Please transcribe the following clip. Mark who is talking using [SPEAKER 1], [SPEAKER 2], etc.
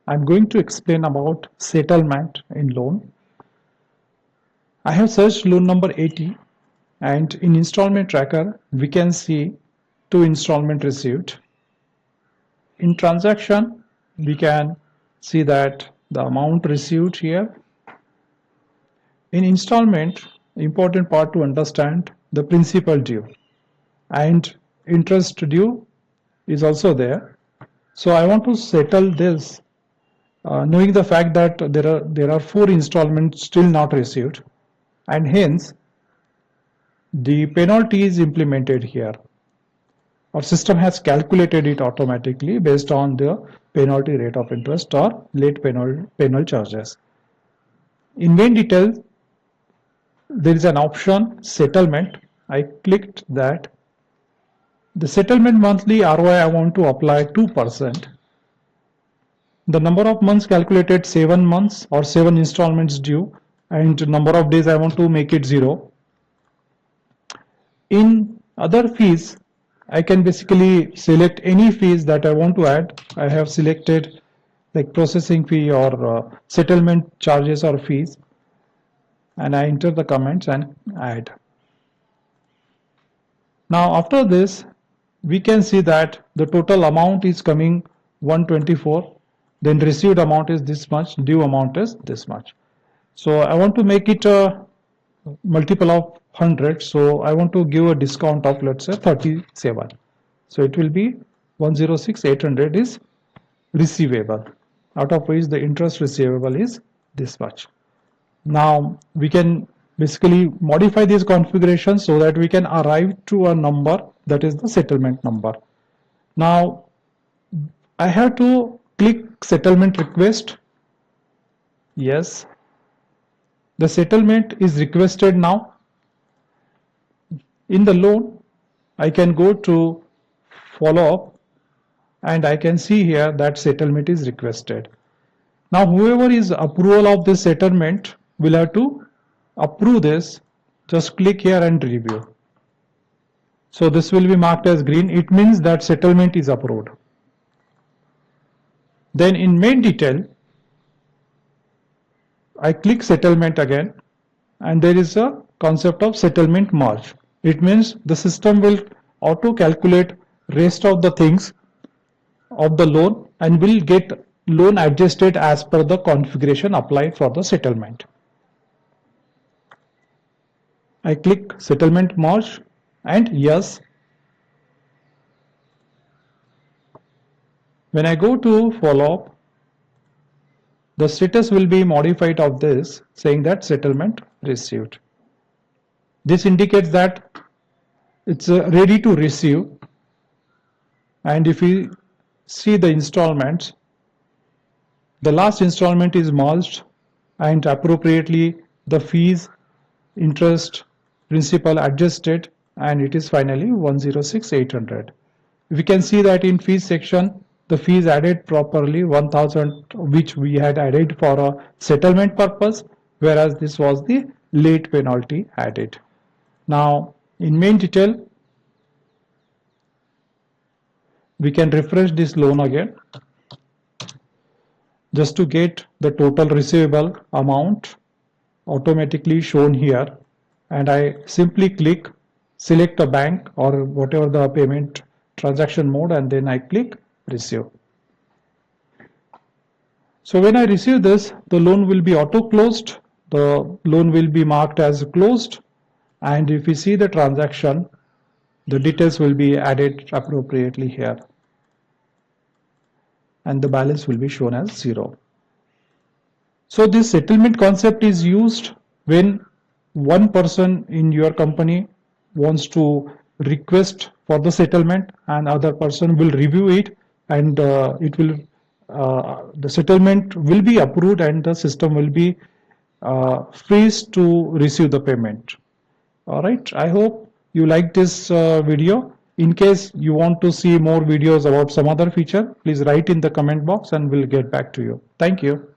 [SPEAKER 1] I'm going to explain about settlement in loan. I have searched loan number 80 and in installment tracker we can see 2 installment received. In transaction we can see that the amount received here. In installment, important part to understand the principal due and interest due is also there. So I want to settle this knowing the fact that there are 4 installments still not received, and hence the penalty is implemented here. Our system has calculated it automatically based on the penalty rate of interest or late penal charges. In main detail, there is an option settlement. I clicked that. The settlement monthly ROI I want to apply 2%. The number of months calculated 7 months or 7 installments due, and number of days I want to make it 0. In other fees, I can basically select any fees that I want to add. I have selected like processing fee or settlement charges or fees, and I enter the comments and add. Now after this, we can see that the total amount is coming 124. Then received amount is this much, due amount is this much. So I want to make it a multiple of 100. So I want to give a discount of, let's say, 37. So it will be 106,800 is receivable, out of which the interest receivable is this much. Now we can basically modify these configurations so that we can arrive to a number that is the settlement number. Now I have to click settlement request. Yes, the settlement is requested now. In the loan, I can go to follow up and I can see here that settlement is requested. Now whoever is approval of this settlement will have to approve this. Just click here and review. So this will be marked as green. It means that settlement is approved. Then in main detail, I click settlement again, and there is a concept of settlement merge. It means the system will auto calculate rest of the things of the loan and will get loan adjusted as per the configuration applied for the settlement. I click settlement merge and yes. When I go to follow up, the status will be modified of this saying that settlement received. This indicates that it's ready to receive, and if we see the installments, the last installment is merged and appropriately the fees, interest, principal adjusted, and it is finally 106,800. We can see that in fees section the fees added properly 1000, which we had added for a settlement purpose, whereas this was the late penalty added. Now in main detail, we can refresh this loan again just to get the total receivable amount automatically shown here, and I simply click select a bank or whatever the payment transaction mode, and then I click receive. So when I receive this, the loan will be auto closed, the loan will be marked as closed, and if we see the transaction, the details will be added appropriately here and the balance will be shown as 0. So this settlement concept is used when one person in your company wants to request for the settlement and other person will review it, and the settlement will be approved and the system will be freeze to receive the payment. All right, I hope you like this video. In case you want to see more videos about some other feature, please write in the comment box and we'll get back to you. Thank you.